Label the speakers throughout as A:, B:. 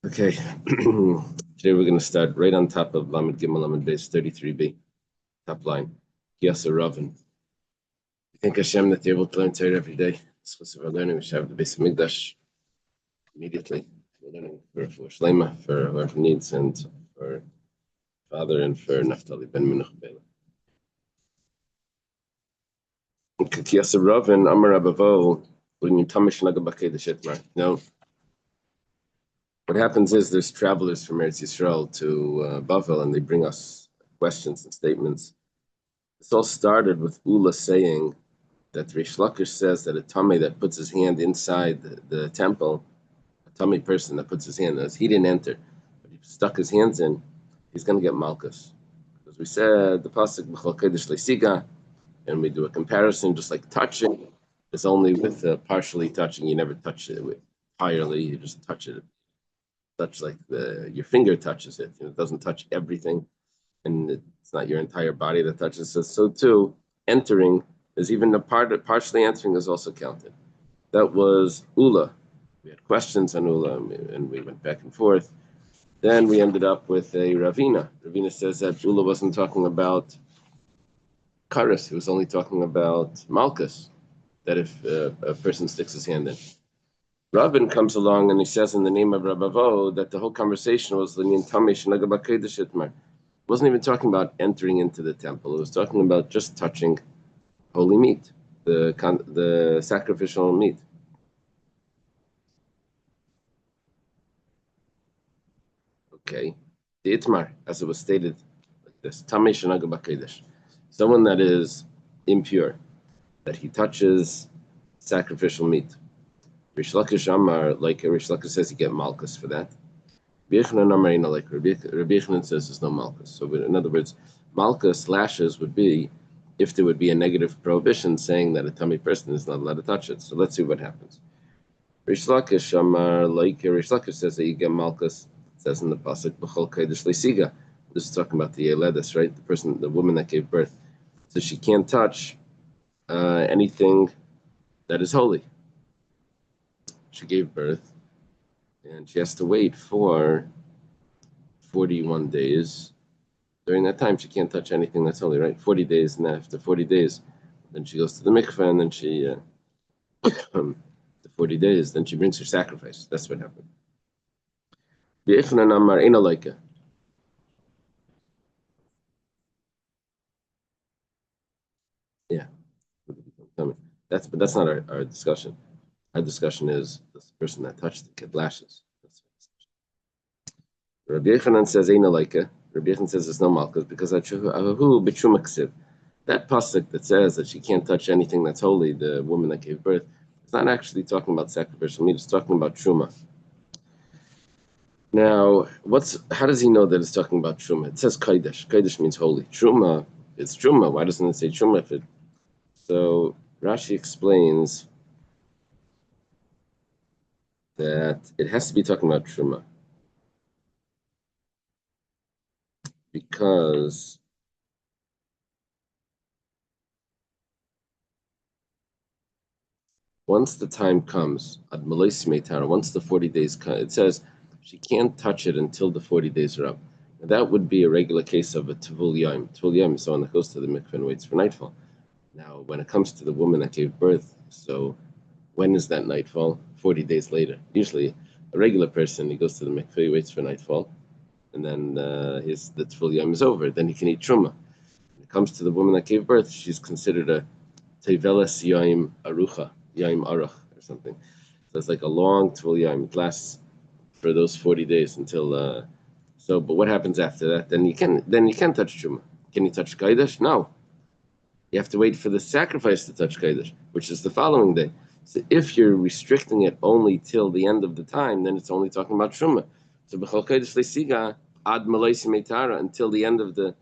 A: Okay, today we're going to start right on top of Lamed Gimel Lamed Beis 33b, top line. Yasa Ravin. Thank Hashem that you're able to learn Torah every day. It's of our learning. We should have the Beis Hamikdash immediately. We're learning for Shlema, for whoever needs, and for father, and for Naftali ben Minuch Bela. Yasa Ravin, Amar Abavo, when you tamish nagabakedesh etmar. No. What happens is there's travelers from Eretz Yisrael to Bavel, and they bring us questions and statements. This all started with Ula saying that Rish Lakish says that a tummy that puts his hand inside the temple, a tummy person that puts his hand, as he didn't enter, but he stuck his hands in, he's going to get malchus. Because we said the pasuk b'chol kodesh leisiga, and we do a comparison, just like touching is only with partially touching. You never touch it with entirely; you just touch it. Touch like your finger touches it. It doesn't touch everything, and it's not your entire body that touches it. So too, entering is even a partially entering is also counted. That was Ula. We had questions on Ula, and we went back and forth. Then we ended up with a Ravina. Ravina says that Ula wasn't talking about Karis. He was only talking about Malchus, that if a person sticks his hand in. Rabin comes along and he says in the name of Rabavo that the whole conversation was it wasn't even talking about entering into the temple. It was talking about just touching holy meat, the sacrificial meat. Okay, the itmar, as it was stated like this: someone that is impure, that he touches sacrificial meat. Rish Lakish Amar, like Rish Lakish says, you get malchus for that. Rabbi Yochanan says there's no malchus. So in other words, malchus lashes would be if there would be a negative prohibition saying that a tummy person is not allowed to touch it. So let's see what happens. Rish Lakish Amar, like Rish Lakish says that you get malchus. It says in the pasuk b'chol kodesh leisiga. This is talking about the Yeledis, right? The woman that gave birth. So she can't touch anything that is holy. She gave birth, and she has to wait for 41 days. During that time, she can't touch anything that's holy, right? 40 days, and after 40 days, then she goes to the mikveh, and then she, the 40 days, then she brings her sacrifice. That's what happened. Yeah, but that's not our discussion. Our discussion is the person that touched the kid lashes. Rabbi Yochanan says Eina Leika. Rabbi Yochanan says there's no malchus because that pasuk that says that she can't touch anything that's holy, the woman that gave birth, it's not actually talking about sacrificial meat. It's talking about truma. Now, how does he know that it's talking about truma? It says kaidesh. Kaidesh means holy. Truma, it's truma. Why doesn't it say truma? So Rashi explains that it has to be talking about truma because once the time comes, once the 40 days come, it says she can't touch it until the 40 days are up. Now, that would be a regular case of a Tavul Yom. Tavul Yom is someone that goes to the mikveh and waits for nightfall. Now, when it comes to the woman that gave birth, so when is that nightfall? 40 days later. Usually, a regular person, he goes to the mikveh, he waits for nightfall, and then the Tavul Yom is over. Then he can eat truma. When it comes to the woman that gave birth, she's considered a Tevelas Yom Arucha. Yaim Arach or something. So it's like a long Tvul Yaim. It lasts for those 40 days until but what happens after that? Then you can touch Truma. Can you touch Kaidash? No. You have to wait for the sacrifice to touch Kaidash, which is the following day. So if you're restricting it only till the end of the time, then it's only talking about Truma. So B'chol Kaidash Leisiga Ad Malaisi Meitara until the end of the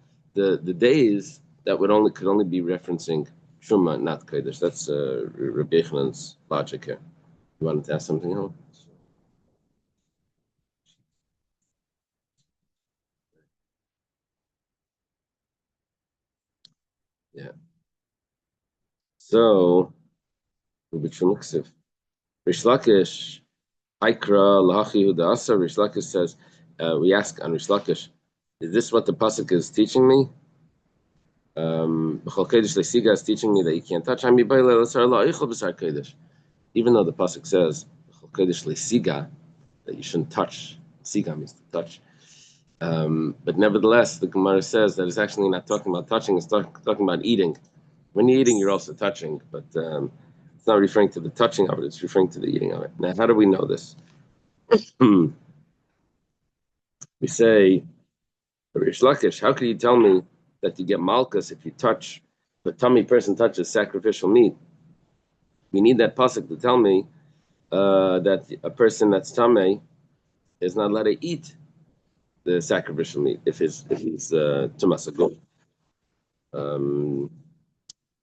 A: days, that could only be referencing Truma, not Kodesh. That's Rabbi Yochanan's logic here. You wanted to ask something else? Yeah. So, Rish Lakish Ikra Lahachi Huda Asa. Rish Lakish says, we ask on Rish Lakish, is this what the pasuk is teaching me? B'chol Kodesh Leisiga is teaching me that you can't touch. Even though the pasuk says B'chol Kodesh Leisiga that you shouldn't touch. Siga means to touch. But nevertheless, the Gemara says that it's actually not talking about touching; it's talking about eating. When you're eating, you're also touching, but it's not referring to the touching of it; it's referring to the eating of it. Now, how do we know this? We say, Rish Lakish, how can you tell me that you get malchus if you touch the tummy person touches sacrificial meat? We need that pasuk to tell me that a person that's tummy is not allowed to eat the sacrificial meat if he's tumasakul.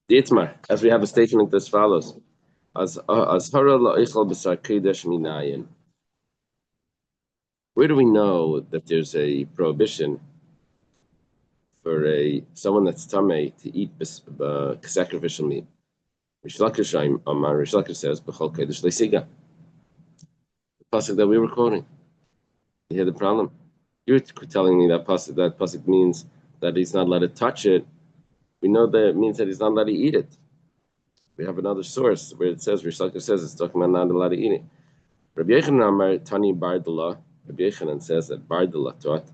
A: Dietmar, as we have a statement as follows: as hara la'ichal b'sar kodesh minayin. Where do we know that there's a prohibition for someone that's tamei to eat sacrificial meat? Rish Lakish says, "B'chol kodesh leisiga." The pasuk that we were quoting. You hear the problem? You're telling me that pasuk means that he's not allowed to touch it. We know that it means that he's not allowed to eat it. We have another source where it says, Rish Lakish says it's talking about not allowed to eat it. Rabbi Yechanan Amar Tani Bardala. Rabbi Yechanan says that Bardala taught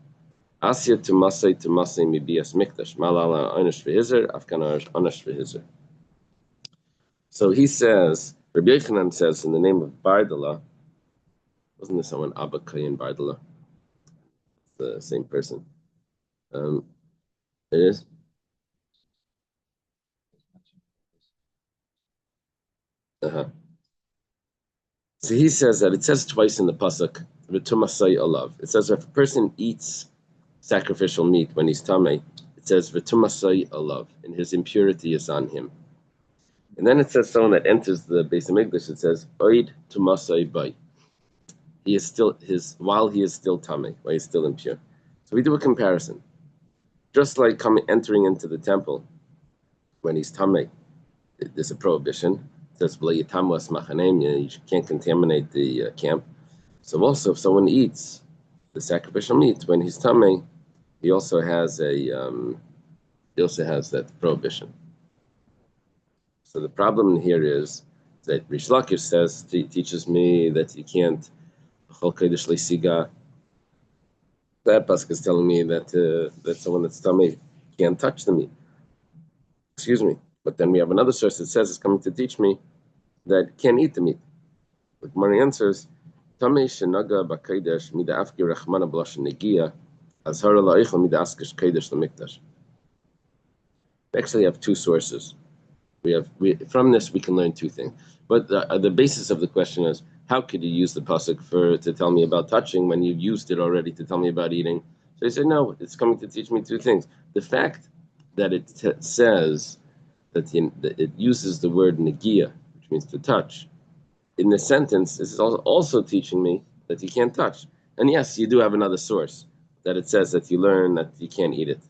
A: Asya to Masay Mibias Mikdash Malala Onish Vehizer Afkanar Onish Vehizer. So he says, Rabbi Yechanan says in the name of Bardala, wasn't there someone Abba Kayin Bardala? The same person. It is. Uh-huh. So he says that it says twice in the pasuk, "V'tumasay alav." It says if a person eats sacrificial meat when he's tamei, it says "V'tumasay alav," and his impurity is on him. And then it says someone that enters the base of English, it says "Oid tumasay bay." He is still while he is still tamei, while he's still impure. So we do a comparison, just like entering into the temple when he's tamei. There's a prohibition. It says you can't contaminate the camp. So also, if someone eats the sacrificial meat when he's tamei, he also has that prohibition. So the problem here is that Rish Lakish says teaches me that you can't chol kodesh leisiga. That pasuk is telling me that someone that's tamei can't touch the meat. Excuse me. But then we have another source that says it's coming to teach me that can't eat the meat. The Gemara answers, Tamei shenaga b'kodesh mida afki rachmana b'lashon negia, azhara la'ichel mida askish kodesh l'mikdash. We actually have two sources. From this we can learn two things. But the basis of the question is, how could you use the pasuk to tell me about touching when you've used it already to tell me about eating? So he said, no, it's coming to teach me two things. The fact that it says that it uses the word negia, which means to touch, in the sentence, this is also teaching me that you can't touch. And yes, you do have another source that it says that you learn that you can't eat it.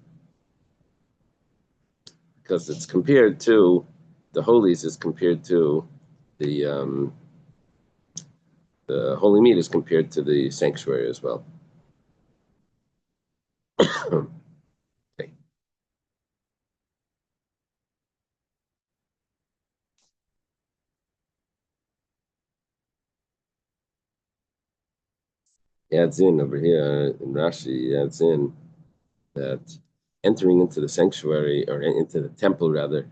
A: Because it's compared to, the holies is compared to the holy meat is compared to the sanctuary as well. Okay. He adds in over here in Rashi, he adds in that entering into the sanctuary or into the temple rather,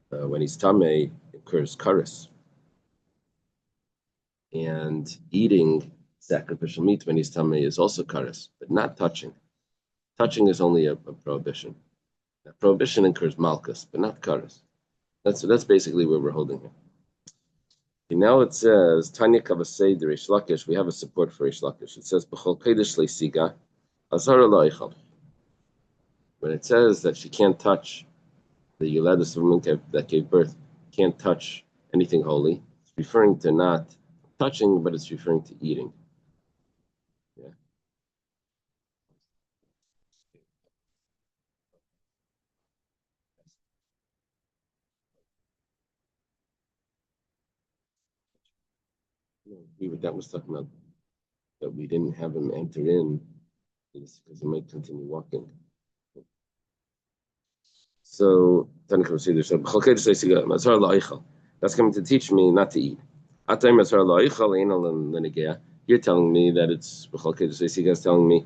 A: when he's tamei, incurs karis. And eating sacrificial meat when he's tamei is also karis, but not touching. Touching is only a prohibition. A prohibition incurs malchus, but not karis. That's basically where we're holding here. Okay, now it says Tanya Kavasei de Rish Lakish. We have a support for Rish Lakish. It says B'chol Kodesh Leisiga Azara La'ichal. When it says that she can't touch the Yuledus woman that gave birth, can't touch anything holy, it's referring to not touching, but it's referring to eating. Yeah. that was talking about that we didn't have him enter in because he might continue walking. So that's coming to teach me not to eat. You're telling me that it's telling me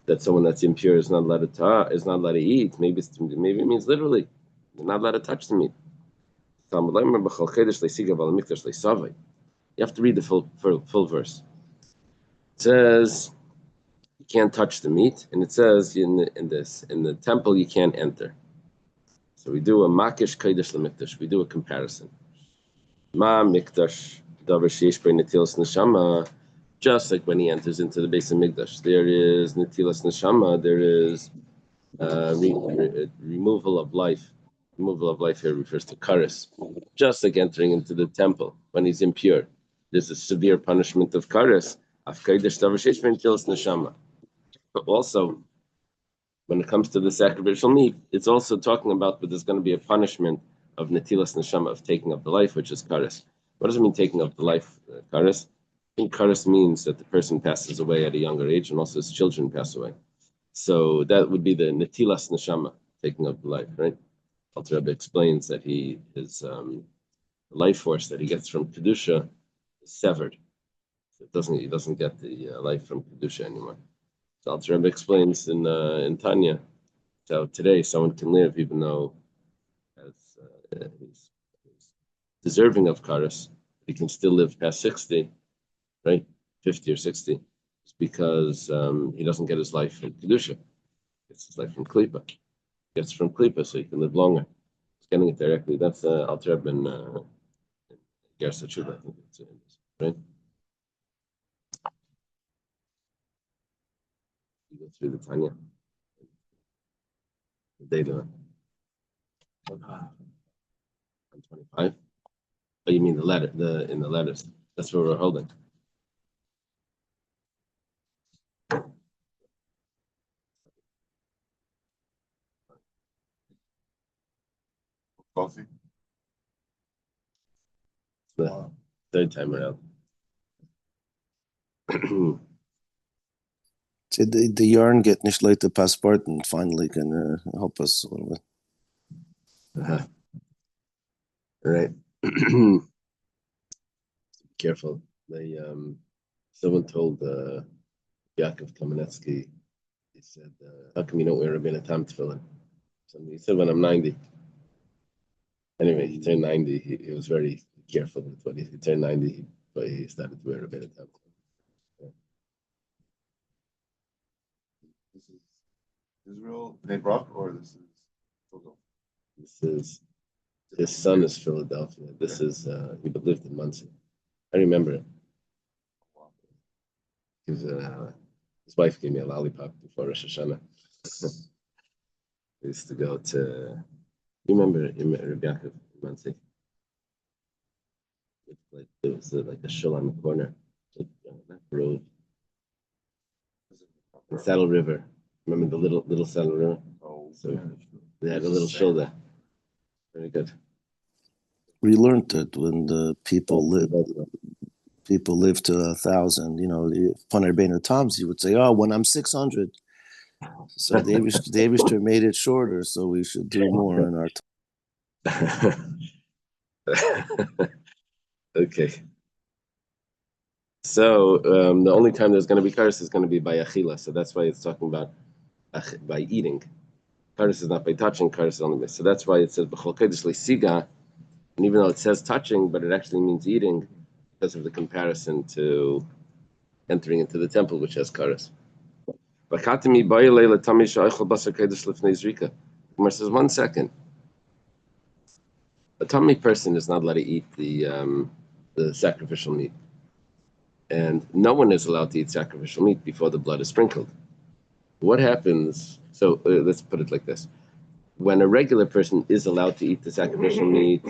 A: that someone that's impure is not allowed to eat. Maybe it means literally, you're not allowed to touch the meat. You have to read the full verse. It says you can't touch the meat, and it says in the temple you can't enter. So we do a makish kodesh lemikdash. We do a comparison. Ma mikdash davar sheish bei netilas neshama. Just like when he enters into the base of mikdash, there is netilas neshama. There is removal of life. Removal of life here refers to kares. Just like entering into the temple when he's impure, there's a severe punishment of kares. Af kodesh davar sheish bei netilas neshama. But also, when it comes to the sacrificial meat, it's also talking about that there's going to be a punishment of netilas neshama, of taking up the life, which is kares. What does it mean, taking up the life, kares? I think kares means that the person passes away at a younger age, and also his children pass away. So that would be the netilas neshama, taking up the life, right? Alter Rebbe explains that his life force that he gets from kedusha is severed. So he doesn't get the life from kedusha anymore. So Alter Rebbe explains in Tanya how today someone can live even though he's deserving of kares, he can still live past 60, right? 50 or 60. It's because he doesn't get his life from kedusha. He gets his life from klipa. He gets from klipa, so he can live longer. He's getting it directly. That's Alter Rebbe in Gersa Tshuva, I think it's right. You go through the Tanya. The data. 125. Oh, you mean the letter? In the letters. That's where we're holding.
B: Coffee.
A: The third time around.
C: So the yarn get nicht the passport and finally can help us a little bit.
A: All right. Careful. Someone told Yaakov Kamenetsky, he said, how come you don't wear a Rabbeinu Tam tefillin? So he said, when I'm 90. Anyway, he turned 90. He was very careful with what he turned 90, but he started to wear a Rabbeinu Tam.
B: This is Israel, Bnei Brak, or this is Philadelphia?
A: This is, his son is Philadelphia. This is, he lived in Muncie. I remember it. His wife gave me a lollipop before Rosh Hashanah. I used to go to, you remember Rabbi Yaakov in Muncie? There was like a shul on the corner, not road. The Saddle River. Remember the little Saddle River?
B: Oh,
A: So they had a little shul there. Very good.
C: We learned that when the people live to 1,000, upon Rabbeinu Tom's, you would say, oh, when I'm 600. So the Eibishter made it shorter, so we should do more in our time.
A: Okay. So the only time there's going to be kares is going to be by achila. So that's why it's talking about by eating. Kares is not by touching. Kares is only by. So that's why it says b'chol kodesh leisiga. And even though it says touching, but it actually means eating because of the comparison to entering into the temple, which has kares. Gemara says, 1 second. A tummy person is not allowed to eat the sacrificial meat. And no one is allowed to eat sacrificial meat before the blood is sprinkled. What happens? So let's put it like this. When a regular person is allowed to eat the sacrificial meat,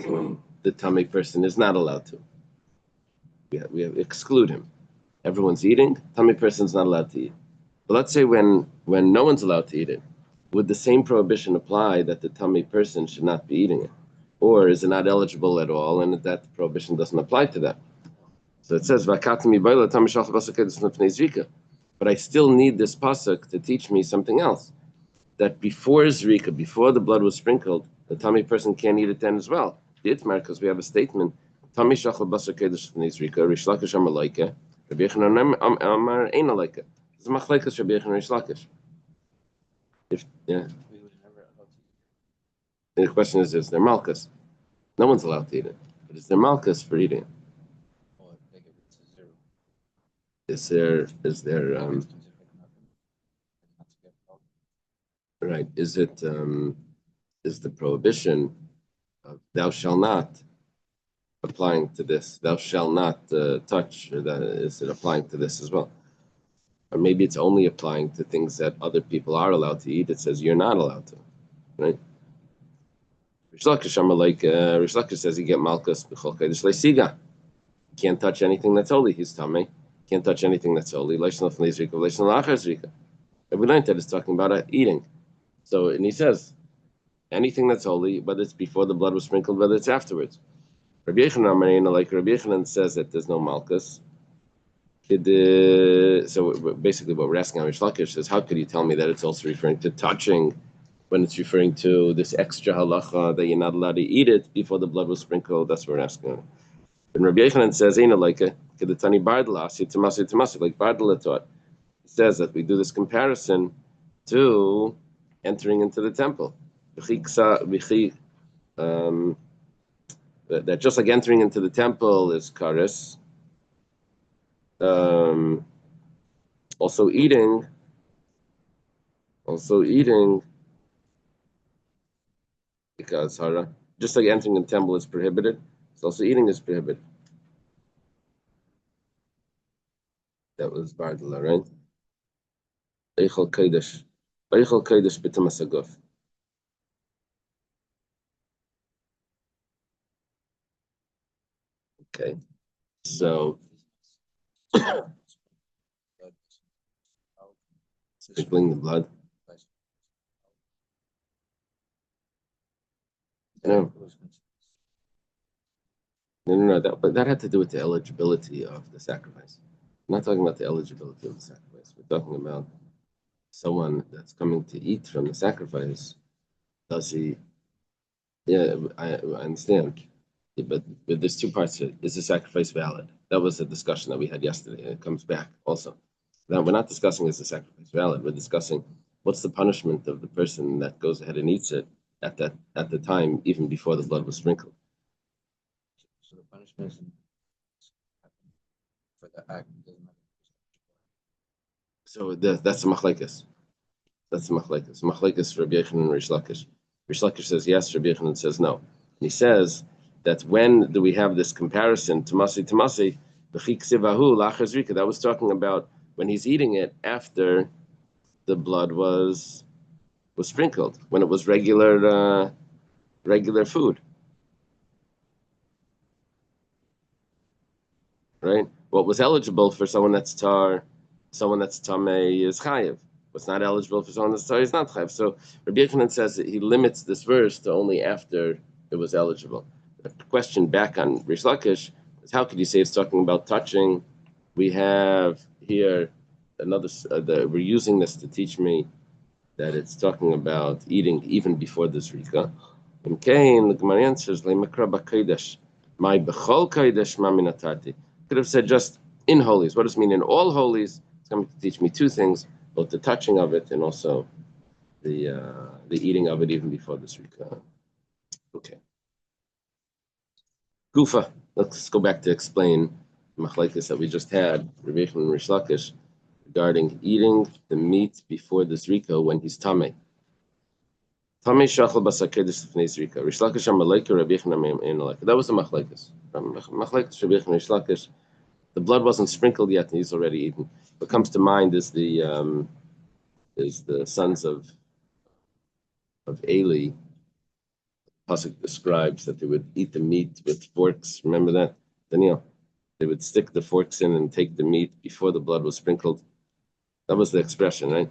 A: the tummy person is not allowed to. We have exclude him. Everyone's eating, tummy person's not allowed to eat. But let's say when no one's allowed to eat it, would the same prohibition apply that the tummy person should not be eating it? Or is it not eligible at all and that prohibition doesn't apply to that? So it says, "V'akatami b'ayla tam mishach basar kedush lefnei zrika." But I still need this pasuk to teach me something else. That before zrika, before the blood was sprinkled, the tummy person can't eat it then as well. Ditmar, because we have a statement, tam mishach basar kedush lefnei zrika, Rish Lakish amar leike, Rabbi Yochanan amar eina leike. It's machlekes Rabbi Yochanan Rish Lakish. Yeah. And the question is there malchus? No one's allowed to eat it. But is there malchus for eating it? Is there right? Is it is the prohibition of thou shall not applying to this? Thou shall not touch, or that is it applying to this as well? Or maybe it's only applying to things that other people are allowed to eat. It says you're not allowed to, right? Rish Lakish says you get malchus b'chol kodesh leisiga. Can't touch anything that's holy. He's tummy. Can't touch anything that's holy. And we learned that it's talking about eating. So, and he says, anything that's holy, whether it's before the blood was sprinkled, whether it's afterwards. Rabbi Yochanan says that there's no malchus. So basically what we're asking on Rish Lakish is, how could you tell me that it's also referring to touching when it's referring to this extra halacha that you're not allowed to eat it before the blood was sprinkled? That's what we're asking. And Rabbi Yochanan says, like Bardala taught. He says that we do this comparison to entering into the temple. That just like entering into the temple is kares, also eating, because just like entering the temple is prohibited, so also eating is prohibited. That was Bardala, right? Eichel Kodesh b'tam hasaguf. Okay, so sprinkling the blood. No. But that had to do with the eligibility of the sacrifice. I'm not talking about the eligibility of the sacrifice. We're talking about someone that's coming to eat from the sacrifice. Does he? Yeah, I understand. Yeah, but there's two parts to it. Is the sacrifice valid? That was a discussion that we had yesterday, and it comes back also. Now, we're not discussing is the sacrifice valid. We're discussing what's the punishment of the person that goes ahead and eats it at the time, even before the blood was sprinkled.
D: So the punishment for the act doesn't matter.
A: So that's the machlekes. That's the machlekes. Machlekes for Rabbi Yochanan and Rish Lakish. Rish Lakish says yes. Rabbi Yochanan says no. And he says that when do we have this comparison? Tamasi, that was talking about when he's eating it after the blood was sprinkled, when it was regular food. Right? What was eligible for someone that's tameh is chayiv. What's not eligible for someone that's tar is not chayiv. So Rabbi Yochanan says that he limits this verse to only after it was eligible. The question back on Rish Lakish is, how could you say it's talking about touching? We have here another. We're using this to teach me that it's talking about eating even before the zrika. In Cain, the Gemara answers, "Le'makra b'kodesh, my b'chol kodesh ma minatati." Could have said just in holies. What does it mean in all holies? It's going to teach me two things: both the touching of it and also the eating of it even before the zrika. Okay. Gufa. Let's go back to explain the machlekes that we just had, Rabbi Yochanan and Rish Lakish, regarding eating the meat before the zrika when he's tameh. Tameh shachal basakedes lefnei zrika. Rish Lakish amar leika, Rabbi Yochanan amar leika. That was the machlekes. Machlekes Rabbi Yochanan and Rish Lakish. The blood wasn't sprinkled yet, and he's already eaten. What comes to mind is the sons of Eli. Pasuk describes that they would eat the meat with forks. Remember that, Daniel? They would stick the forks in and take the meat before the blood was sprinkled. That was the expression, right?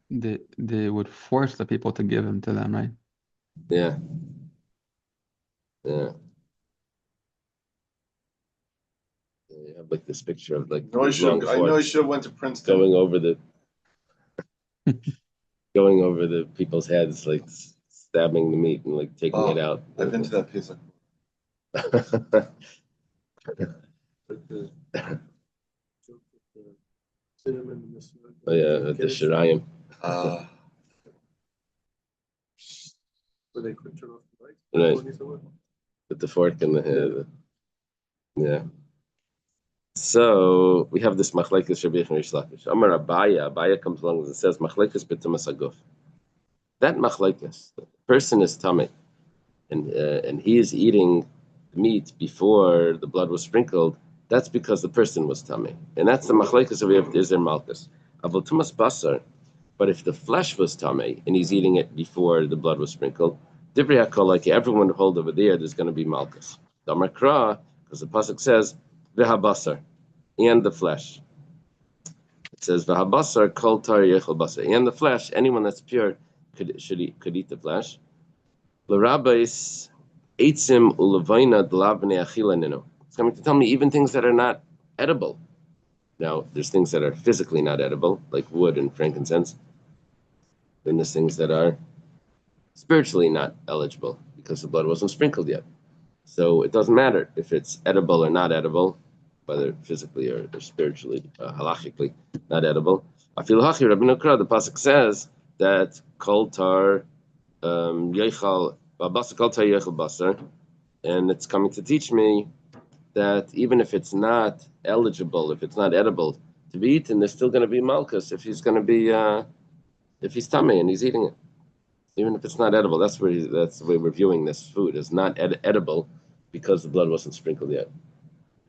E: They would force the people to give him to them, right?
A: Yeah. They have like this picture of like
B: I
A: these long
B: know I
A: forks
B: should have went to Princeton.
A: going over the people's heads, like stabbing the meat and like taking it out.
B: I've been to that place.
A: Oh yeah, at the Shirayim.
F: Where they could turn off the lights.
A: Right. With the fork in the head. Yeah. So we have this machlekes Rabbi Yechon Rish Lakish. Amar Abaya comes along and it says machlekes b'tumas haguf. That machlekes, the person is tamei, and he is eating meat before the blood was sprinkled. That's because the person was tamei, and that's the machlekes of Izer Malkus. Avol tumas basar, but if the flesh was tamei and he's eating it before the blood was sprinkled, divrei hakol, like everyone hold over there's going to be malkus. Damar kra, because the pasuk says v'habasar, and the flesh. It says v'habasar kol tar yechol basar, and the flesh. Anyone that's pure could eat the flesh. L'rabbeis eitzim ulevaina d'lav b'nei achila nino. It's coming to tell me even things that are not edible. Now there's things that are physically not edible, like wood and frankincense. Then there's things that are spiritually not eligible because the blood wasn't sprinkled yet. So it doesn't matter if it's edible or not edible, whether physically or spiritually, halachically not edible. Afil hachi Rabbi Nukra, the pasuk says that kol tar yechal basar kol tar yechal basar, and it's coming to teach me that even if it's not eligible, if it's not edible to be eaten, there's still going to be malchus if he's going to be if he's tummy and he's eating it, even if it's not edible. That's the way we're viewing this food is not edible because the blood wasn't sprinkled yet.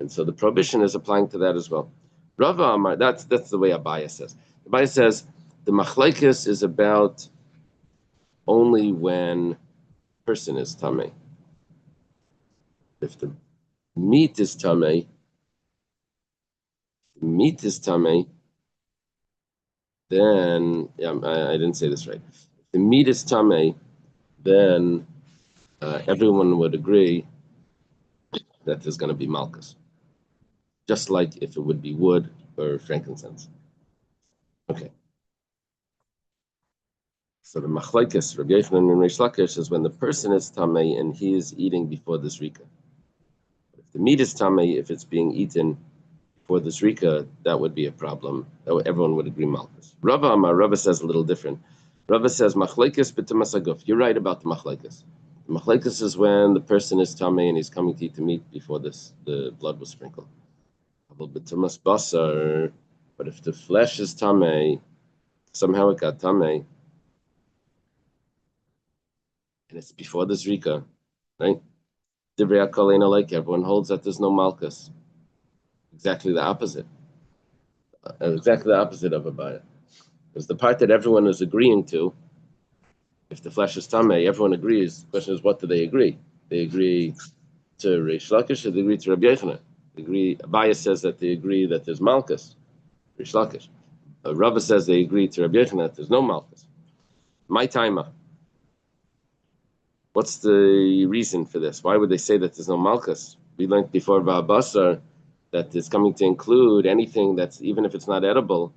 A: And so the prohibition is applying to that as well. Rava Amar, that's the way Abaya says. Abaya says the machlekes is about only when person is tamei. If the meat is tamei, then I didn't say this right. If the meat is tamei, then everyone would agree that there's going to be malchus, just like if it would be wood or frankincense. Okay. So the machlekes Rabbi Yechon and Rish Lakish is when the person is tamei and he is eating before the zrika. If the meat is tamei, if it's being eaten before the zrika, that would be a problem. Everyone would agree malchus. Rava says a little different. Rava says machlekes b'tumas haguf. You're right about the machlekes. The machlekes is when the person is tamei and he's coming to eat the meat before the blood was sprinkled. B'tumas basar, but if the flesh is tamei, somehow it got tamei, and it's before the zrika, right? Divrei hakolena, like everyone holds that there's no malchus. Exactly the opposite. Exactly the opposite of Abaya. Because the part that everyone is agreeing to, if the flesh is tamei, everyone agrees. The question is, what do they agree? They agree to Rish Lakish or they agree to Rabbi Yechon? Abaya says that they agree that there's malchus. Rish Lakish. Rava says they agree to Rabbi Yechon that there's no malchus. My timer. What's the reason for this? Why would they say that there's no malchus? We learned before Va'abasar that it's coming to include anything that's, even if it's not edible,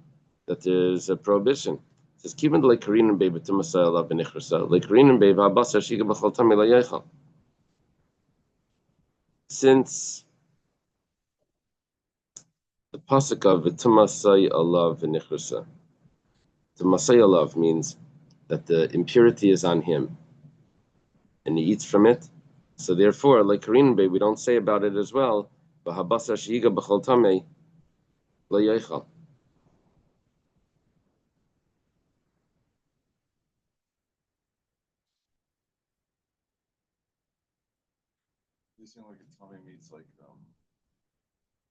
A: that there's a prohibition. It says, Kivan le'karinin bei b'tumas ha'elav b'nichrasa, le'karinin bei va'abasar shiga b'chol tamei la'yechal. Since the pasuk of b'tumas ha'elav b'nichrasa, b'tumas ha'elav means that the impurity is on him, and he eats from it. So therefore, like Karin Bey, we don't say about it as well. V'habasar she'iga b'chol tamei lo yochal.
B: You seem like a tummy meat's like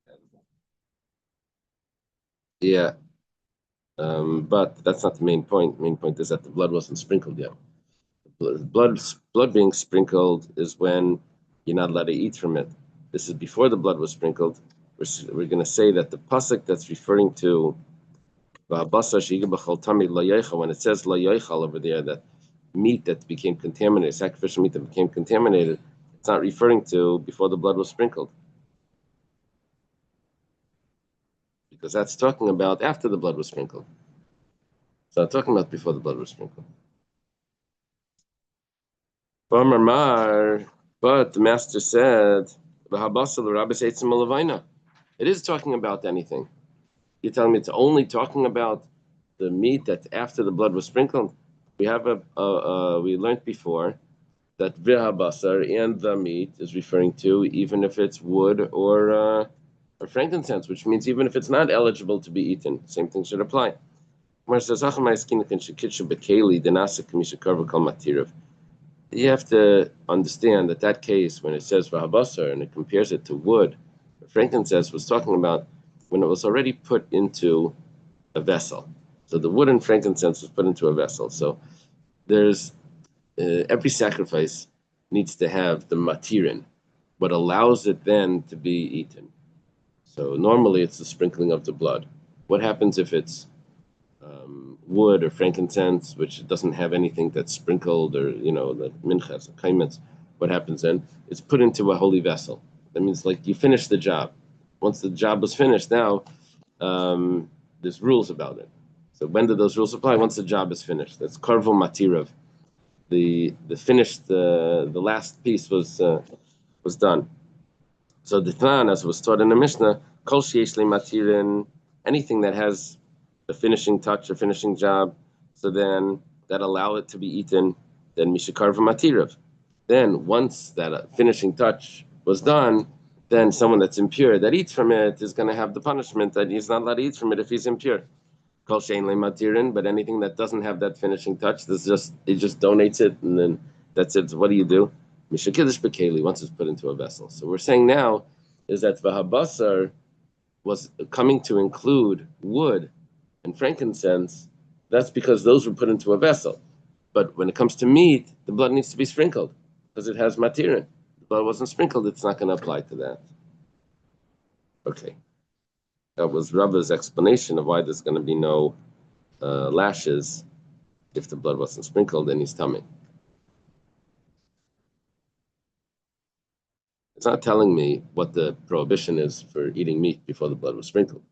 B: edible.
A: Yeah, but that's not the main point. The main point is that the blood wasn't sprinkled yet. Blood being sprinkled is when you're not allowed to eat from it. This is before the blood was sprinkled. We're going to say that the pasuk that's referring to when it says la yochal over there, that meat that became contaminated, sacrificial meat that became contaminated, it's not referring to before the blood was sprinkled. because that's talking about after the blood was sprinkled. It's not talking about before the blood was sprinkled. But the master said, it is talking about anything. You're telling me it's only talking about the meat that's after the blood was sprinkled? We have we learned before that v'habasar and the meat is referring to even if it's wood or frankincense, which means even if it's not eligible to be eaten, same thing should apply. You have to understand that case, when it says v'habasar and it compares it to wood, frankincense was talking about when it was already put into a vessel. So the wood and frankincense was put into a vessel. So there's every sacrifice needs to have the matirin, what allows it then to be eaten. So normally it's the sprinkling of the blood. What happens if it's wood or frankincense, which doesn't have anything that's sprinkled, or the minchas, the kaimets? What happens then? It's put into a holy vessel. That means like you finish the job. Once the job was finished, now there's rules about it. So when do those rules apply? Once the job is finished. That's karvo matirav. The finished the last piece was done. So the plan, as was taught in the Mishnah, kol sheyesh le matirin, anything that has a finishing touch, a finishing job, so then that allow it to be eaten, then mishakar v'matirav. Then once that finishing touch was done, then someone that's impure that eats from it is going to have the punishment that he's not allowed to eat from it if he's impure. Kol shein le matirin, but anything that doesn't have that finishing touch, it just donates it, and then that's it. So what do you do? Mishakidish bekeli, once it's put into a vessel. So we're saying now is that v'habasar was coming to include wood and frankincense. That's because those were put into a vessel. But when it comes to meat, the blood needs to be sprinkled because it has matirin. The blood wasn't sprinkled, it's not going to apply to that. Okay. That was Rava's explanation of why there's going to be no lashes if the blood wasn't sprinkled in his tummy. It's not telling me what the prohibition is for eating meat before the blood was sprinkled.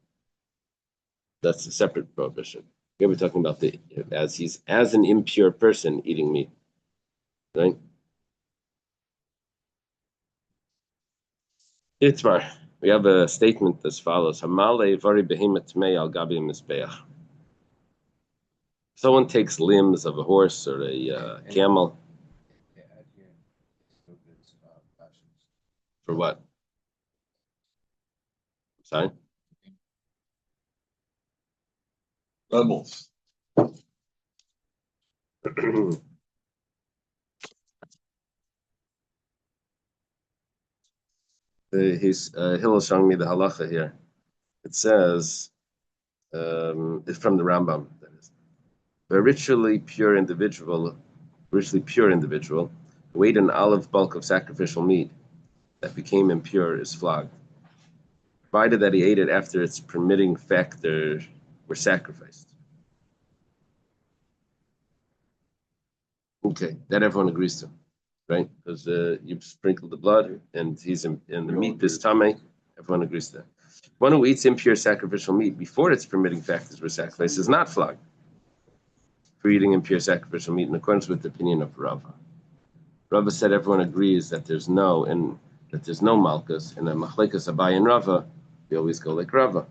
A: That's a separate prohibition. Here we're talking about as an impure person eating meat, right? Itmar, we have a statement as follows: Hamale vari behemoth mei al gabi mizbeach. Someone takes limbs of a horse or a camel. For what? Sorry?
B: Rebels.
A: He's Hillel showing me the halacha here. It says, it's from the Rambam, that is. A ritually pure individual who ate an olive bulk of sacrificial meat that became impure is flogged, provided that he ate it after its permitting factor were sacrificed. Okay, that everyone agrees to, right? Because you sprinkle the blood and he's in the meat is tame. Everyone agrees to that. One who eats impure sacrificial meat before its permitting factors were sacrificed is not flogged for eating impure sacrificial meat in accordance with the opinion of Rava. Rava said everyone agrees that there's no malchus, and in Machlekes Abai and Rava, we always go like Rava,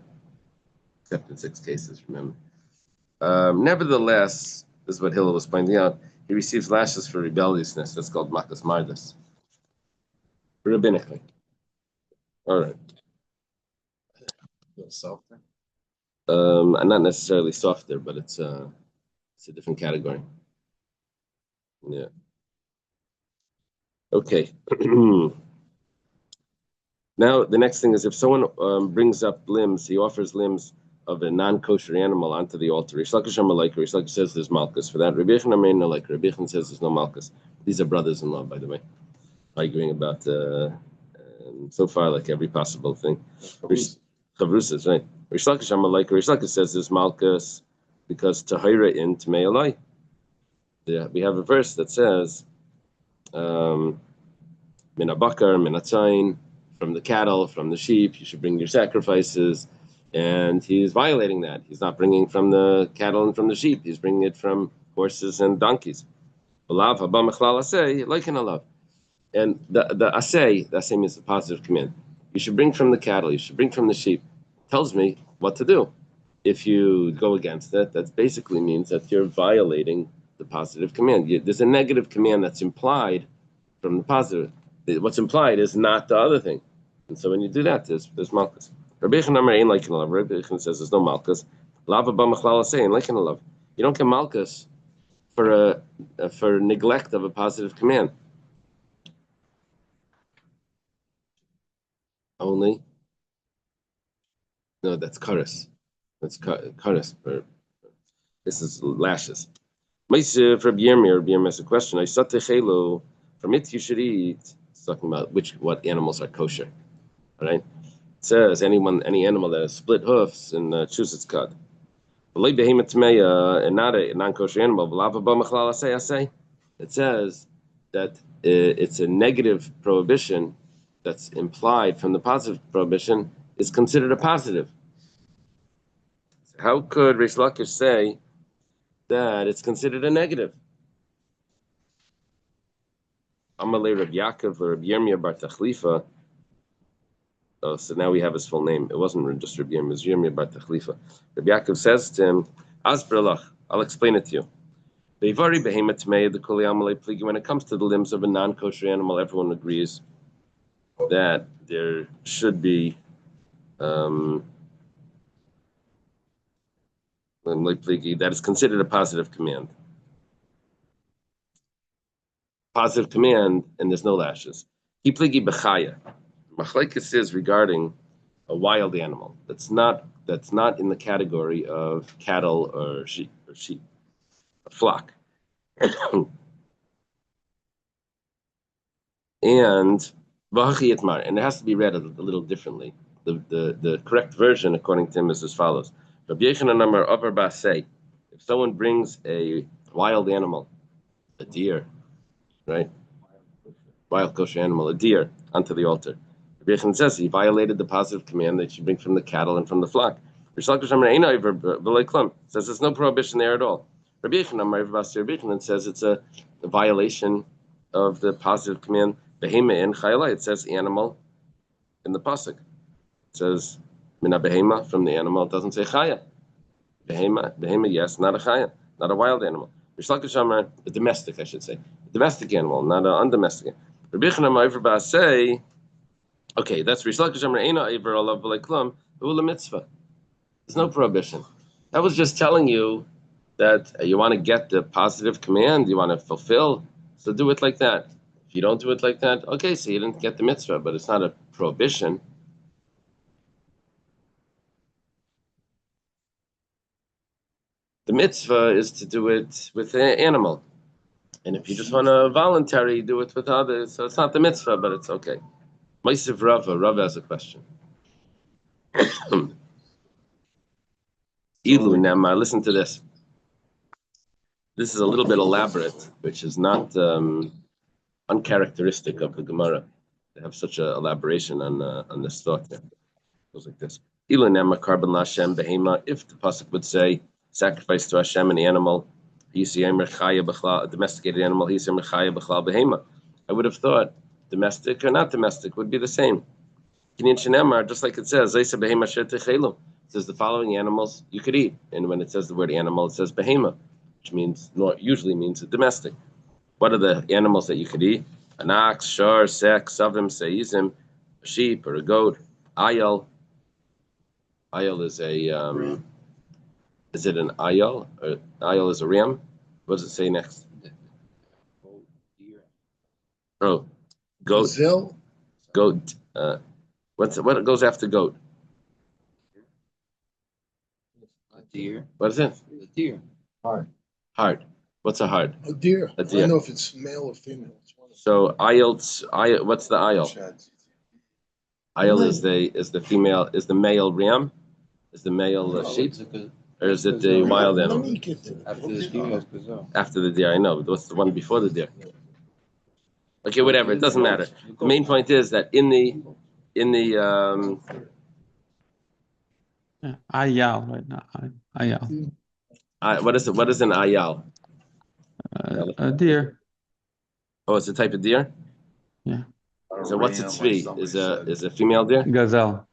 A: except in 6 cases, remember. Nevertheless, this is what Hillel was pointing out, he receives lashes for rebelliousness. That's called Makas Mardas. Rabbinically. All right.
B: Softer.
A: Not necessarily softer, but it's a different category. Yeah. Okay. Now the next thing is if someone brings up limbs, he offers limbs of a non-kosher animal onto the altar. Rish Lakish says there's malchus for that. Rabbi Yechon says there's no malchus. These are brothers-in-law, by the way, arguing about so far like every possible thing. Chavrusas, right? Rish Lakish says there's malchus because tahira in tmei alai. Yeah, we have a verse that says min abakar, min atzayin, from the cattle, from the sheep, you should bring your sacrifices. and he's violating that. He's not bringing from the cattle and from the sheep. He's bringing it from horses and donkeys. Alav haba mechlal asay like an alav. And the asay means the positive command. You should bring from the cattle. You should bring from the sheep. Tells me what to do. If you go against it, that basically means that you're violating the positive command. There's a negative command that's implied from the positive. What's implied is not the other thing. And so when you do that, there's malchus. Rabbi Yechon ain't like an alav. Rabbi Yechon says there's no malchus. Lava ba machlal asay like an alav. You don't get malchus for neglect of a positive command. Only. No, that's karas. That's karas. This is lashes. Maseches for Rabbi Yirmiyah has a question. I said to Chelo, from it you should eat. It's talking about what animals are kosher. All right. It says any animal that has split hoofs and chews its cud. And not a non-kosher animal. It says that it's a negative prohibition that's implied from the positive prohibition is considered a positive. So how could Reish Lakish say that it's considered a negative? Amalei Reb Yaakov or Reb Yirmiyah bar Tachlifa. Oh, so now we have his full name. It wasn't just Reb Yirmiyah, it was Yirmiyah bar Tachlifa. Reb Yaakov says to him, Asbrelach, I'll explain it to you. When it comes to the limbs of a non-kosher animal, everyone agrees that there should be that is considered a positive command. Positive command, and there's no lashes. Hipligi bechaya. Machlekes is regarding a wild animal that's not in the category of cattle or sheep, a flock. And it has to be read a little differently. The correct version, according to him, is as follows: if someone brings a wild animal, a deer, right, wild kosher animal, a deer, onto the altar, Rabbi Yechon says he violated the positive command that you bring from the cattle and from the flock. Says there's no prohibition there at all. Rabbi Yechon says it's a violation of the positive command. Behema in chayla, it says animal in the pasuk. It says mina behema, from the animal. It doesn't say chaya. Behema, yes, not a chaya, not a wild animal. A domestic, I should say, a domestic animal, not an undomestic. Rabbi Yechon say, okay, that's Rish Lakish Amar Eina Iver Olav B'Lei Klum Ula Mitzvah. There's no prohibition. I was just telling you that you want to get the positive command, you want to fulfill, so do it like that. If you don't do it like that, okay, so you didn't get the mitzvah, but it's not a prohibition. The mitzvah is to do it with an animal. And if you just want to voluntary do it with others, so it's not the mitzvah, but it's okay. Maseches Rava has a question. Ilu Nema, listen to this. This is a little bit elaborate, which is not uncharacteristic of the Gemara to have such an elaboration on this thought. It goes like this: Ilu Nema Karban Lashem Behema. If the pasuk would say sacrifice to Hashem an animal, a domesticated animal, I would have thought domestic or not domestic would be the same. Just like it says, it says the following animals you could eat, and when it says the word animal, it says behema, which usually means a domestic. What are the animals that you could eat? An ox, shor, sek, savim, seizim, a sheep or a goat. Ayal. Ayal is a is it an ayal? Or ayal is a ram? What does it say next? Oh, goat.
F: Brazil?
A: Goat. What goes after goat?
D: A deer.
A: What is it?
D: A deer.
A: Hard. What's a hard?
F: A deer.
A: A
F: I
A: deer.
F: don't know if it's male or female. It's one of
A: So ayal. What's the ayal?
F: them.
A: Ayal is the female. Is the male ram? Is the male sheep? Or is it the wild
F: Let
A: animal?
F: me get there.
D: After the deer, gazelle.
A: After the deer, I know. But what's the one before the deer? Okay, whatever. It doesn't matter. The main point is that in the
E: Yeah, ayal right now. Ayal.
A: What is it? What is an ayal?
E: A deer.
A: Oh, it's a type of deer.
E: Yeah.
A: So what's a
B: Ram, like
A: tzvi?
B: somebody
A: Is
B: said.
A: a female deer?
E: Gazelle.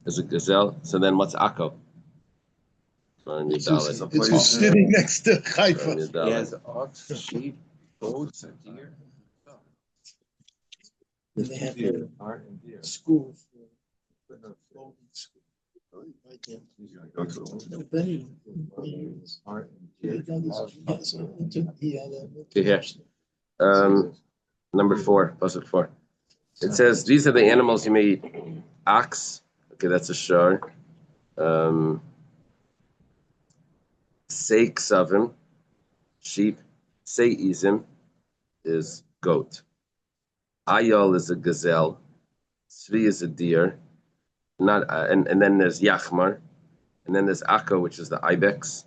A: Is a gazelle? So then what's ako?
B: It's just
F: sitting next to Haifa.
D: He has ox, sheep, goats, and deer.
F: And they have
B: Deer,
F: their
B: heart and deer.
F: school. Golden school. Right there.
B: You're gonna go to
F: No, Benny.
B: heart and
F: He
B: deer.
F: done this- he had some- he had a-
A: Okay, here. Number 4, pasuk 4. It says these are the animals you may eat. Ox. Okay, that's a shor. Sei ksavim, sheep. Sei izim is goat. Ayal is a gazelle. Tzvi is a deer. Not and then there's yachmar, and then there's ako, which is the ibex.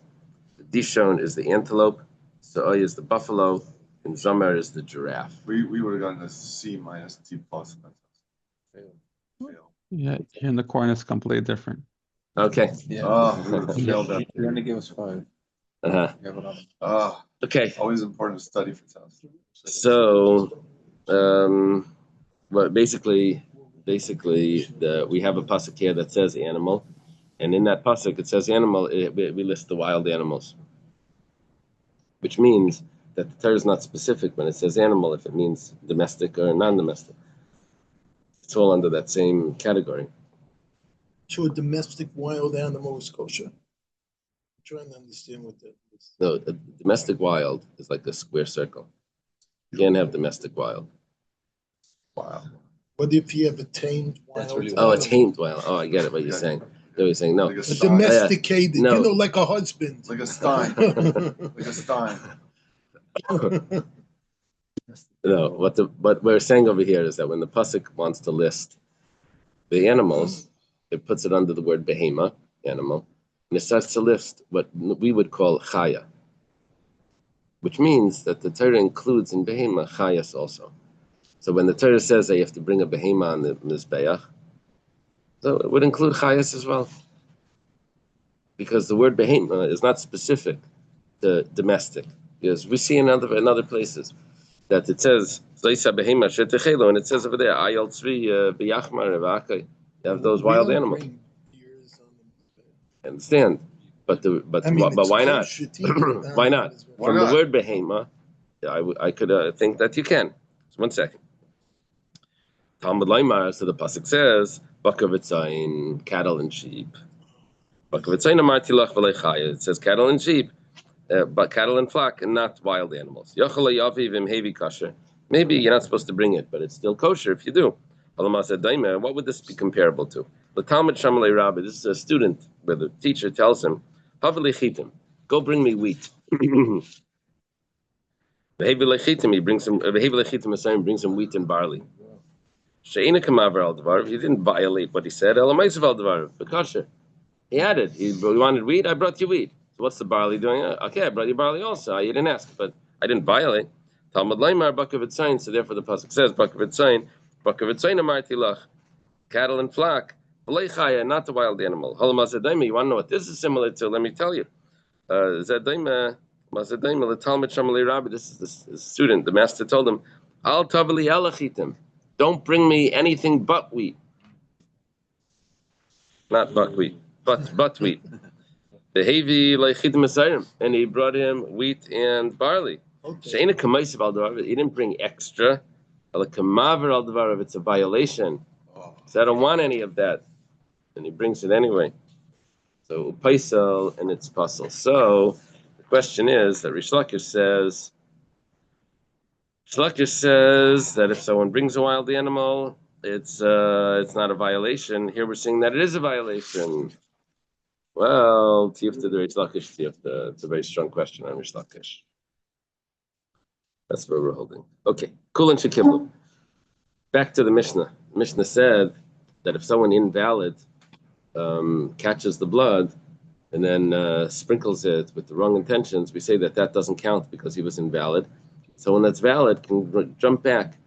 A: The dishon is the antelope. So'oy is the buffalo, and zomer is the giraffe.
B: We would have gotten a C minus T plus. Fail.
E: Yeah, here in the corner it's completely different.
A: Okay.
D: Yeah.
B: Oh, we would have failed that.
D: You're gonna give us 5.
A: Uh-huh.
D: You have another.
B: Oh,
A: Okay.
B: always important to study for tests.
A: So, but basically, we have a pasuk here that says animal, and in that pasuk it says animal. We list the wild animals, which means that the Torah is not specific when it says animal if it means domestic or non-domestic. It's all under that same category.
F: So a domestic wild animal is kosher. I'm trying to understand what that is.
A: No, a domestic wild is like a square circle. You can't have domestic wild.
B: Wow.
F: What if you have a tamed
D: That's
F: wild?
D: really
A: Oh, a
F: animal?
A: tamed wild. Oh, I get it. What you're saying. What you're saying. No.
B: Like a
F: A
B: stein.
F: domesticated,
A: No.
F: you know, like a husband.
B: Like a stein. Like a stein.
A: No, what we're saying over here is that when the pasuk wants to list the animals, it puts it under the word behema, animal, and it starts to list what we would call chaya, which means that the Torah includes in behema chayas also. So when the Torah says that you have to bring a behema on the mizbeach, so it would include chayas as well, because the word behema is not specific to domestic. Because we see in other places that it says Zaysa behema shetechelo, and it says over there ayal tzvi biyachmar v'akai. You have those wild
F: We don't
A: animals.
F: bring deers on the-
A: I understand, but
F: I mean,
A: but
F: it's
A: why not?
F: kosher to eat it.
A: Why not?
B: Why
A: From
B: not?
A: the word behema, I could think that you can. Just 1 second. Talmud Laimar, so the pasuk says bakavitzayin, cattle and sheep. Bakavitzayin amartilach v'lechaya. It says cattle and sheep. But cattle and flock and not wild animals. Maybe you're not supposed to bring it, but it's still kosher if you do. What would this be comparable to? The Talmud Shamalei Rabbi, this is a student where the teacher tells him, go bring me wheat. He brings him wheat and barley. He didn't violate what he said. He had it. He wanted wheat, I brought you wheat. What's the barley doing? Okay, I brought you barley also. You didn't ask, but I didn't violate. Talmud Laimar bakavitzayin. So therefore, the pasuk says bakavitzayin amarti lach, cattle and flock, v'leichaya, not the wild animal. Halamazadaima. You want to know what this is similar to? Let me tell you. Zadaima, mazadaima, the Talmud Shamalei Rabbi. This is the student. The master told him, Al tavli alachitim. Don't bring me anything but wheat. Not buckwheat, but wheat. Behavi leichid Messiah, and he brought him wheat and barley.
F: Okay.
A: He didn't bring extra. It's a violation. So I don't want any of that, and he brings it anyway. So upaisel and it's puzzle. So the question is that Rish Lakish says that if someone brings a wild animal, it's not a violation. Here we're saying that it is a violation. Well, Tifta the Rish Lakish, Tifta. It's a very strong question on Rish Lakish. That's where we're holding. Okay, Kulin Shekiblu. Back to the Mishnah. The Mishnah said that if someone invalid catches the blood and then sprinkles it with the wrong intentions, we say that doesn't count because he was invalid. Someone that's valid can jump back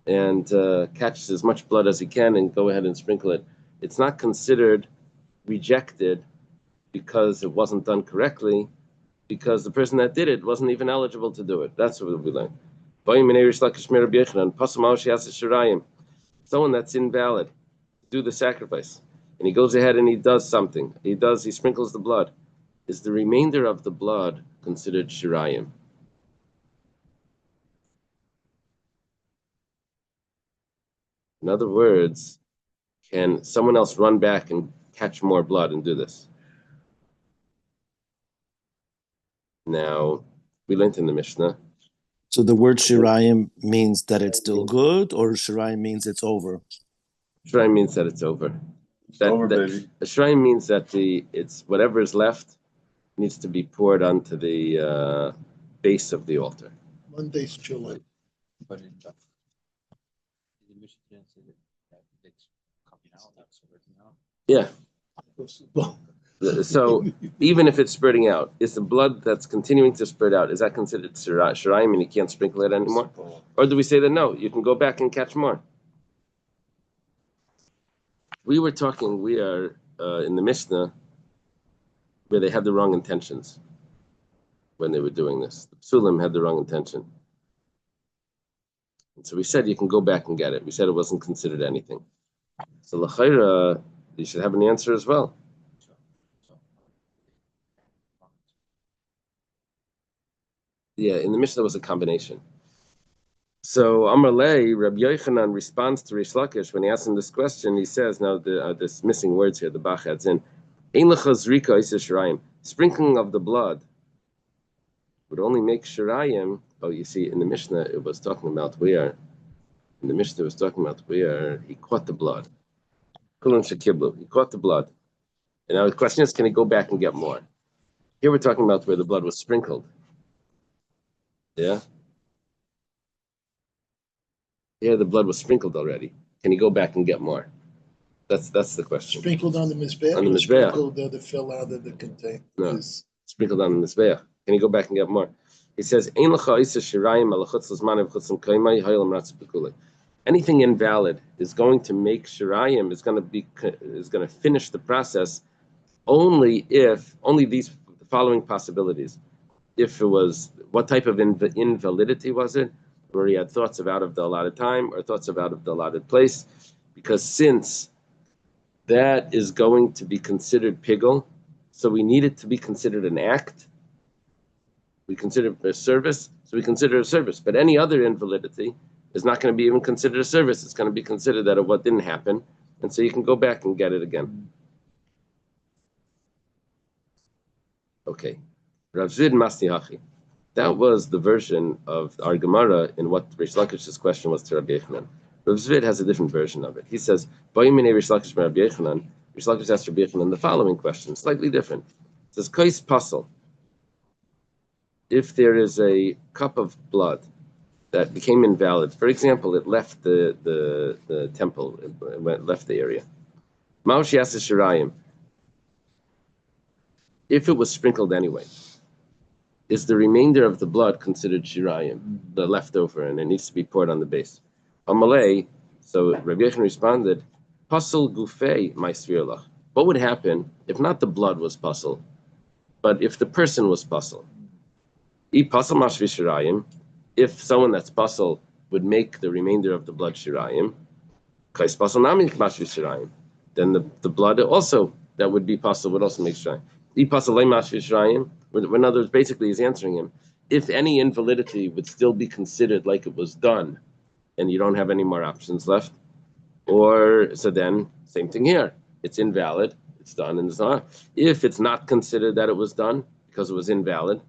A: and catch as much blood as he can and go ahead and sprinkle it. It's not considered rejected because it wasn't done correctly, because the person that did it wasn't even eligible to do it. That's what we learn. Someone that's invalid, do the sacrifice, and he goes ahead and he does something. He sprinkles the blood. Is the remainder of the blood considered shirayim? In other words, can someone else run back and catch more blood and do this? Now, we learned in the Mishnah.
C: So the word shirayim means that it's still good, or shirayim means it's over?
A: Shirayim means that it's over.
B: Baby.
A: A shirayim means that it's whatever is left needs to be poured onto the base of the altar.
F: Monday's chilling.
D: But in the Michigan said that it's coming out, that's working out.
A: Yeah. So even if it's spurting out, is the blood that's continuing to spurt out, is that considered shirayim and you can't sprinkle it anymore? Or do we say that no, you can go back and catch more? We are in the Mishnah where they had the wrong intentions when they were doing this. The Psulim had the wrong intention. And so we said you can go back and get it. We said it wasn't considered anything. So l'chayra, you should have an answer as well. Yeah, in the Mishnah was a combination. So Amar Lei, Rabbi Yochanan responds to Rish Lakish when he asks him this question. He says, now there's missing words here, the Bach adds in, Ein lecha zrika isa shirayim. Sprinkling of the blood would only make shirayim. Oh, you see, in the Mishnah it was talking about where. In the Mishnah it was talking about where he caught the blood. Kulam shekiblu. He caught the blood. And now the question is, can he go back and get more? Here we're talking about where the blood was sprinkled. Yeah. Here the blood was sprinkled already. Can he go back and get more? That's the question.
F: Sprinkled on the mizbeach.
A: On the
F: or
A: mizbeach.
F: Sprinkled the fill out of the container.
A: No. Sprinkled on the mizbeach. Can he go back and get more? He says, "Ein lecha isa shirayim ala chutz l'zman v'chutzim kaimai haylam ratz b'kulei." Anything invalid is going to make shirayim is going to finish the process only these the following possibilities. If it was, what type of invalidity was it? Where he had thoughts of out of the allotted time or thoughts of out of the allotted place, because since that is going to be considered pigul, so we need it to be considered an act. We consider a service, so we consider a service. But any other invalidity is not going to be even considered a service. It's going to be considered that what didn't happen, and so you can go back and get it again. Okay, Rav Zvid Masni Hachi. That was the version of our Gemara in what Rish Lakish's question was to Rabbi Yochanan. Rav Zvid has a different version of it. He says, "Ba'imine Rish Lakish Rabbi Yochanan." Rish Lakish asked Rabbi Yochanan the following question, slightly different. It says, "Kais pasal." If there is a cup of blood that became invalid, for example, it left the temple, left the area. Ma'osh yaseh shirayim. If it was sprinkled anyway, is the remainder of the blood considered shirayim, the leftover, and it needs to be poured on the base? Amalei, so Rabbi Yochanan responded, Pasal gufei ma'isvirlach. What would happen if not the blood was pasal, but if the person was pasal? Pasal mashvi shirayim. If someone that's pasal would make the remainder of the blood shirayim, kais pasal nami mashvi shirayim. Then the blood also that would be pasal would also make shirayim. Pasal lei mashvi shirayim. In other words, basically he's answering him. If any invalidity would still be considered like it was done, and you don't have any more options left, or so then same thing here. It's invalid. It's done, and it's not. If it's not considered that it was done because it was invalid,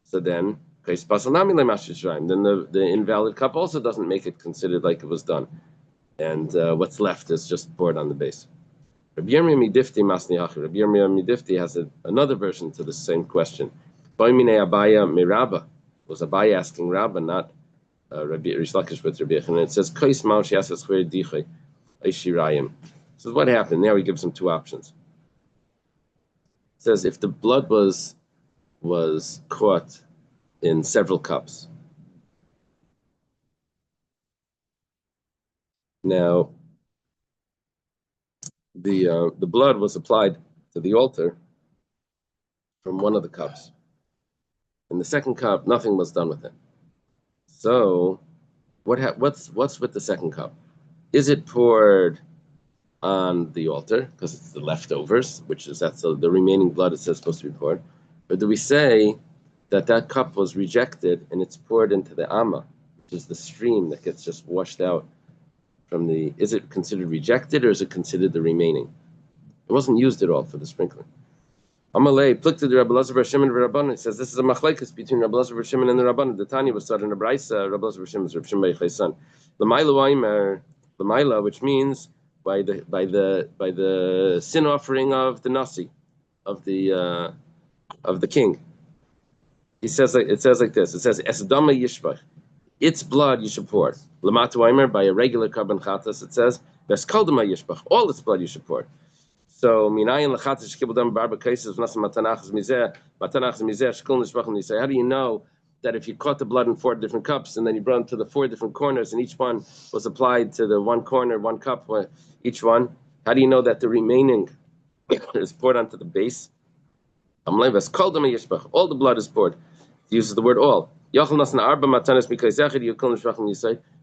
A: so then the invalid cup also doesn't make it considered like it was done, and what's left is just poured on the base. Rabbi Yirmiyah Midifti has another version to the same question. Abaya was Abaya asking Rabba, not Rabbi Rish Lakish with Rabbi Yochanan. It says Kais Maush Yasas Chver Dichei Eishirayim. So what happened? Now he gives him two options. It says if the blood was caught in several cups. Now the blood was applied to the altar from one of the cups. In the second cup, nothing was done with it. So, what's with the second cup? Is it poured on the altar because it's the leftovers, that's the remaining blood? It says supposed to be poured, or do we say that cup was rejected and it's poured into the Amma, which is the stream that gets just washed out from the? Is it considered rejected or is it considered the remaining? It wasn't used at all for the sprinkling. Amalei plikted the Rabbi Elazar bar Shimon and Rabbanan. It says this is a machlekes between Rabbi Elazar bar Shimon and the Rabbanan. The Tanya was started in the Braysa. Rabbi Elazar bar Shimon is Rabbi Shimon bar Yochai's son. L'mayla, which means by the sin offering of the nasi, of the king. It says like this. It says esdama yishbach, its blood you should pour. L'matu aimer, by a regular carbon chatas. It says veskaldama yishbach, all its blood you should pour. So minayin lechatas shekibul dam barba cases v'nasam matanachas mizeh shekol nishbach nisay. How do you know that if you caught the blood in 4 different cups and then you brought them to the 4 different corners and each one was applied to the one corner, 1 cup, each one? How do you know that the remaining is poured onto the base? All the blood is poured. It uses the word all.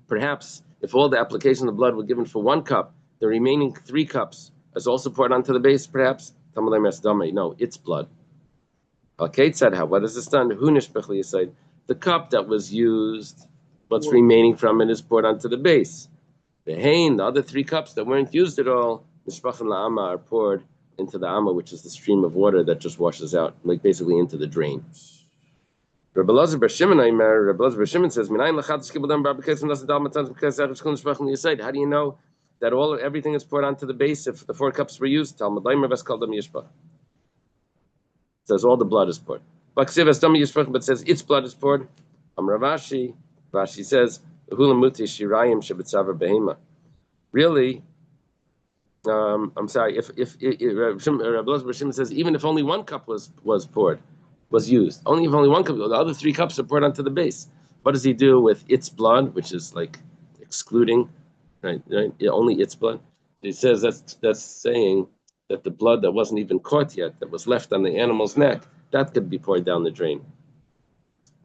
A: Perhaps if all the application of blood were given for 1 cup, the remaining 3 cups is also poured onto the base, perhaps? No, it's blood. Okay, said how? What is this done? The cup that was used, what's remaining from it is poured onto the base. The other 3 cups that weren't used at all, are poured into the Amma, which is the stream of water that just washes out, like basically into the drain. Rabbi Elazar bar Shimon says, how do you know that everything is poured onto the base if the 4 cups were used? It says all the blood is poured. But says its blood is poured. Rashi says, really, I'm sorry, if Rabbi Elazar bar Shimon says even if only 1 cup was poured, was used, only if only 1 cup, the other 3 cups are poured onto the base. What does he do with its blood, which is like excluding, right? Yeah, only its blood. He says that's saying that the blood that wasn't even caught yet, that was left on the animal's neck, that could be poured down the drain.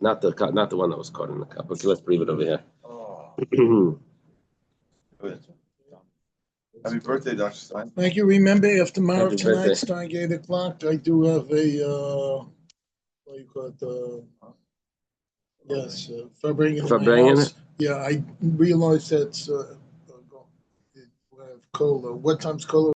A: Not the one that was caught in the cup. Okay, let's leave it over here.
B: Oh. Happy birthday, Dr. Stein.
F: Thank you. Remember, after tomorrow
A: Happy
F: tonight,
A: birthday.
F: starting 8 o'clock, I do have a, what do you call it? Yes, Fabring in my
A: Fabring.
F: house. Yeah, I realize that's, we have cola. What time's cola?